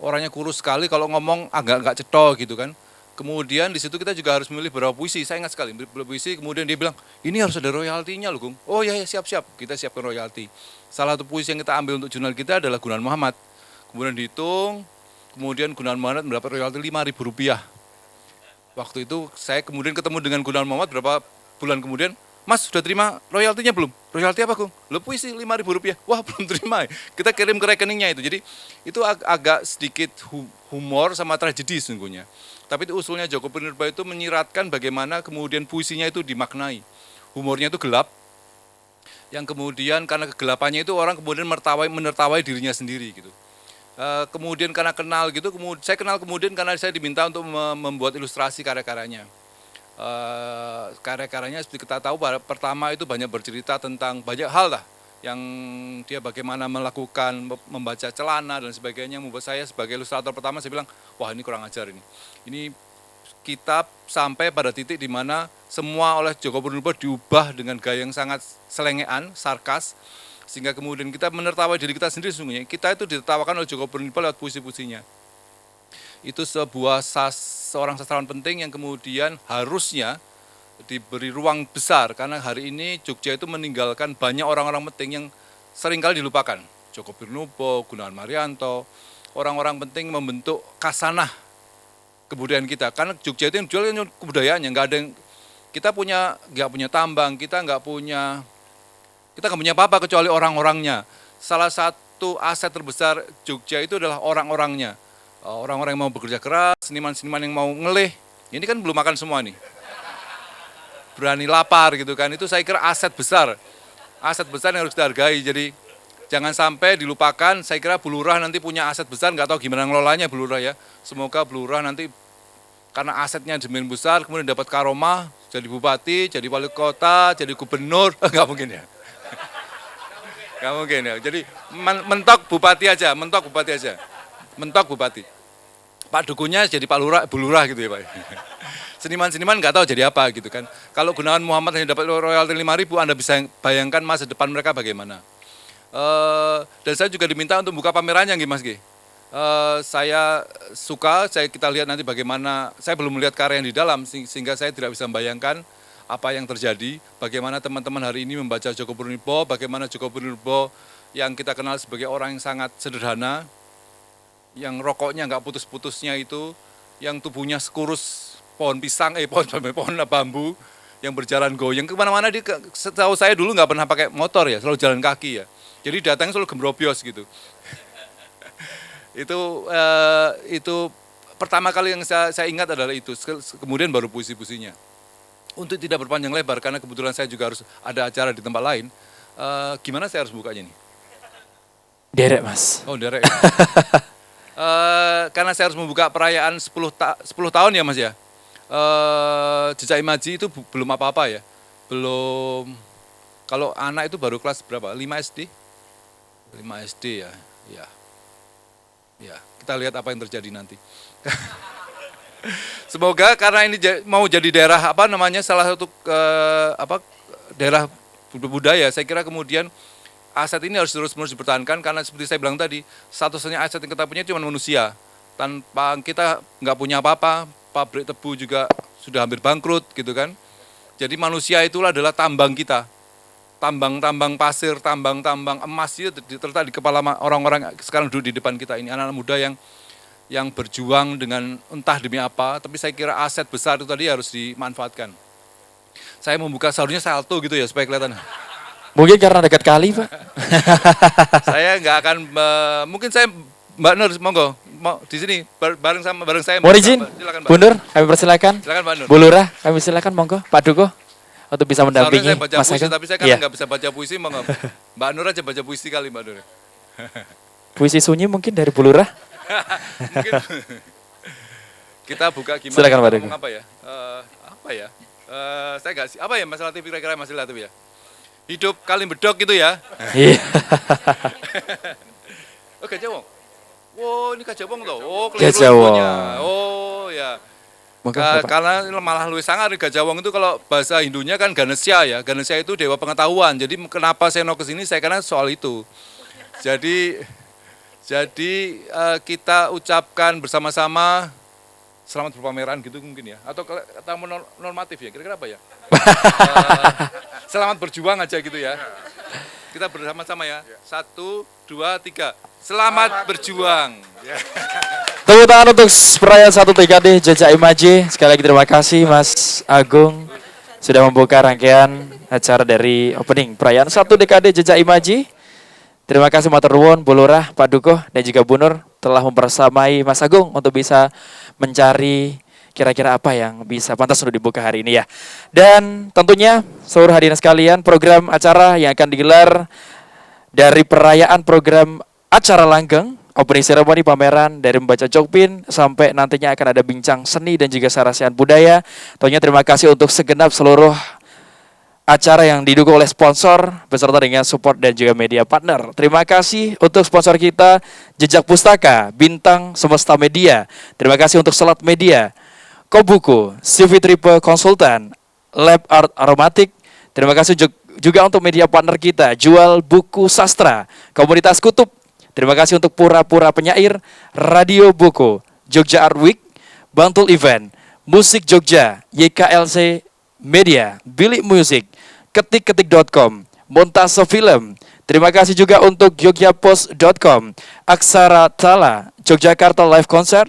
Orangnya kurus sekali, kalau ngomong agak cetok gitu kan. Kemudian di situ kita juga harus memilih beberapa puisi. Saya ingat sekali beberapa puisi. Kemudian dia bilang, ini harus ada royaltinya loh, Gung. Oh ya siap-siap. Kita siapkan royalti. Salah satu puisi yang kita ambil untuk jurnal kita adalah Gunawan Muhammad. Kemudian dihitung. Kemudian Gunawan Muhammad mendapat royalti Rp5.000. Waktu itu saya kemudian ketemu dengan Gunawan Muhammad beberapa bulan kemudian. Mas sudah terima royaltinya belum? Royalti apa, Gung? Lo puisi Rp5.000. Wah belum terima. Kita kirim ke rekeningnya itu. Jadi itu agak sedikit humor sama tragedi sesungguhnya. Tapi itu usulnya Djoko Pinurbo itu menyiratkan bagaimana kemudian puisinya itu dimaknai. Humornya itu gelap, yang kemudian karena kegelapannya itu orang kemudian menertawai dirinya sendiri gitu. Kemudian karena kenal gitu, saya kenal kemudian karena saya diminta untuk membuat ilustrasi karya-karyanya. Karya-karyanya seperti kita tahu, pertama itu banyak bercerita tentang banyak hal lah. Yang dia bagaimana melakukan, membaca celana dan sebagainya, membuat saya sebagai ilustrator pertama saya bilang, wah ini kurang ajar ini. Ini kita sampai pada titik di mana semua oleh Djoko Pinurbo diubah dengan gaya yang sangat selengean, sarkas. Sehingga kemudian kita menertawai diri kita sendiri sesungguhnya. Kita itu ditertawakan oleh Joko Purnipo lewat puisi-puisinya. Itu seorang sastrawan penting yang kemudian harusnya diberi ruang besar, karena hari ini Jogja itu meninggalkan banyak orang-orang penting yang seringkali dilupakan. Joko Purnipo, Gunawan Marianto, orang-orang penting membentuk kasanah kebudayaan kita. Karena Jogja itu yang jual kebudayaannya, nggak ada yang, kita nggak punya tambang, kita nggak punya apa-apa kecuali orang-orangnya. Salah satu aset terbesar Jogja itu adalah orang-orangnya. Orang-orang yang mau bekerja keras, seniman-seniman yang mau ngelih. Ini kan belum makan semua nih. Berani lapar gitu kan, itu saya kira aset besar yang harus dihargai. Jadi jangan sampai dilupakan. Saya kira Bu Lurah nanti punya aset besar, nggak tahu gimana ngelolanya Bu Lurah ya. Semoga Bu Lurah nanti karena asetnya demikian besar, kemudian dapat karomah, jadi bupati, jadi wali kota, jadi gubernur, nggak mungkin ya. Nggak mungkin ya. Jadi mentok bupati aja. Mentok bupati. Pak Dukunya jadi Pak Lurah, Bu Lurah gitu ya Pak. Seniman-seniman nggak tahu jadi apa gitu kan. Kalau Gunawan Muhammad hanya dapat royalti 5.000, Anda bisa bayangkan masa depan mereka bagaimana. Dan saya juga diminta untuk buka pamerannya nggih Mas Gi. Saya suka, kita lihat nanti bagaimana, saya belum melihat karya yang di dalam sehingga saya tidak bisa membayangkan apa yang terjadi, bagaimana teman-teman hari ini membaca Joko Purnipo, bagaimana Joko Purnipo yang kita kenal sebagai orang yang sangat sederhana, yang rokoknya nggak putus-putusnya itu, yang tubuhnya sekurus pohon pisang, pohon bambu, yang berjalan goyang kemana-mana. Setahu saya dulu nggak pernah pakai motor ya, selalu jalan kaki ya. Jadi datangnya selalu gembrobios gitu. Itu pertama kali yang saya ingat adalah itu. Kemudian baru puisi-puisinya. Untuk tidak berpanjang lebar, karena kebetulan saya juga harus ada acara di tempat lain. Gimana saya harus bukanya nih? Derek Mas. Oh derek. Karena saya harus membuka perayaan 10 tahun ya Mas ya. Jejak Imaji itu belum apa-apa ya. Belum, kalau anak itu baru kelas berapa? 5 SD? 5 SD ya. Ya, kita lihat apa yang terjadi nanti. Semoga karena ini mau jadi daerah salah satu daerah budaya, saya kira kemudian aset ini harus terus-menerus dipertahankan, karena seperti saya bilang tadi, satu-satunya aset yang kita punya cuma manusia. Tanpa kita nggak punya apa-apa, pabrik tebu juga sudah hampir bangkrut gitu kan. Jadi manusia itulah adalah tambang kita. Tambang-tambang pasir, tambang-tambang emas itu terletak di kepala orang-orang sekarang duduk di depan kita ini, anak-anak muda yang berjuang dengan entah demi apa, tapi saya kira aset besar itu tadi harus dimanfaatkan. Saya membuka sahurnya salto gitu ya supaya kelihatan. Mungkin karena dekat kali Pak. Saya nggak akan, mungkin saya Mbak Nur, monggo di sini bareng saya. Mau izin? Silakan Mbak. Bu Nur, kami persilakan. Silakan Mbak Nur. Bu Lurah, kami persilakan monggo. Pak Duko untuk bisa mendampingi Saya baca Mas puisi, Ageng. tapi saya kan nggak bisa baca puisi, monggo. Mbak Nur aja baca puisi kali Mbak Nur. Puisi sunyi mungkin dari Bu Lurah. Mungkin kita buka gimana? Silakan Pak Duko. Apa ya? Saya nggak sih. Apa ya masalah TV kira-kira masalah TV ya? Hidup kali bedok gitu ya. Iya. Oh Gajahwong. Wow, ini Gajahwong toh. Oh, Gajahwong. Oh ya. Monggo, Bapak. Karena malah luwih sangar Gajahwong itu kalau bahasa Hindunya kan Ganesha ya. Ganesha itu dewa pengetahuan. Jadi kenapa saya mau ke sini saya karena soal itu. Jadi kita ucapkan bersama-sama selamat berpameran gitu mungkin ya. Atau kata normatif ya. Kira-kira apa ya? Selamat berjuang aja gitu ya. Kita bersama-sama ya. 1, 2, 3. Selamat berjuang. Tepuk tangan untuk perayaan 1 dekade Jejak Imaji. Sekali lagi terima kasih Mas Agung sudah membuka rangkaian acara dari opening perayaan 1 dekade Jejak Imaji. Terima kasih Matur Nuwun, Bu Lurah, Pak Duko, dan juga Bu Nur telah mempersamai Mas Agung untuk bisa mencari kira-kira apa yang bisa pantas untuk dibuka hari ini ya. Dan tentunya seluruh hadirin sekalian, program acara yang akan digelar dari perayaan program acara langgeng, opening ceremony pameran dari membaca Jokpin sampai nantinya akan ada bincang seni dan juga sarasian budaya. Tentunya terima kasih untuk segenap seluruh acara yang didukung oleh sponsor beserta dengan support dan juga media partner. Terima kasih untuk sponsor kita Jejak Pustaka, Bintang Semesta Media. Terima kasih untuk Selat Media, Kobuku, CV Triple Konsultan, Lab Art Aromatik. Terima kasih juga untuk media partner kita, Jual Buku Sastra, Komunitas Kutub. Terima kasih untuk Pura-Pura Penyair, Radio Buku, Jogja Art Week, Bantul Event, Musik Jogja, YKLC Media, Bilik Musik, ketik-ketik.com, Montase Film. Terima kasih juga untuk yogyapost.com, Aksara Tala, Yogyakarta Live Concert,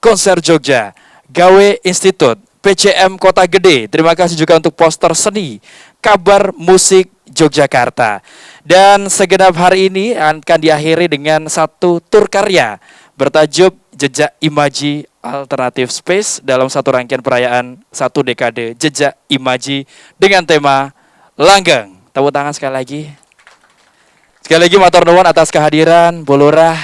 Konser Jogja, Gawe Institute, PCM Kota Gede. Terima kasih juga untuk poster seni, Kabar Musik Yogyakarta. Dan segenap hari ini akan diakhiri dengan satu tur karya bertajuk Jejak Imaji Alternative Space dalam satu rangkaian perayaan satu dekade Jejak Imaji dengan tema Langgeng. Tepuk tangan sekali lagi. Sekali lagi matur nuwun atas kehadiran Bu Lurah,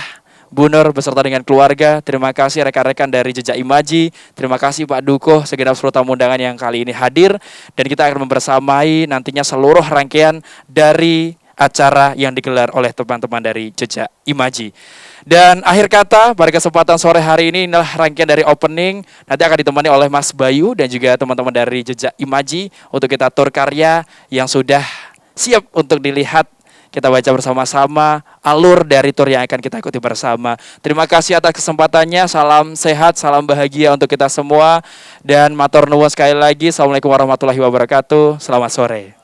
Bu Nur beserta dengan keluarga. Terima kasih rekan-rekan dari Jejak Imaji. Terima kasih Pak Dukuh, segenap seluruh tamu undangan yang kali ini hadir. Dan kita akan membersamai nantinya seluruh rangkaian dari acara yang digelar oleh teman-teman dari Jejak Imaji. Dan akhir kata pada kesempatan sore hari ini inilah rangkaian dari opening. Nanti akan ditemani oleh Mas Bayu dan juga teman-teman dari Jejak Imaji untuk kita tur karya yang sudah siap untuk dilihat. Kita baca bersama-sama alur dari tur yang akan kita ikuti bersama. Terima kasih atas kesempatannya. Salam sehat, salam bahagia untuk kita semua. Dan matur nuwun sekali lagi. Assalamualaikum warahmatullahi wabarakatuh. Selamat sore.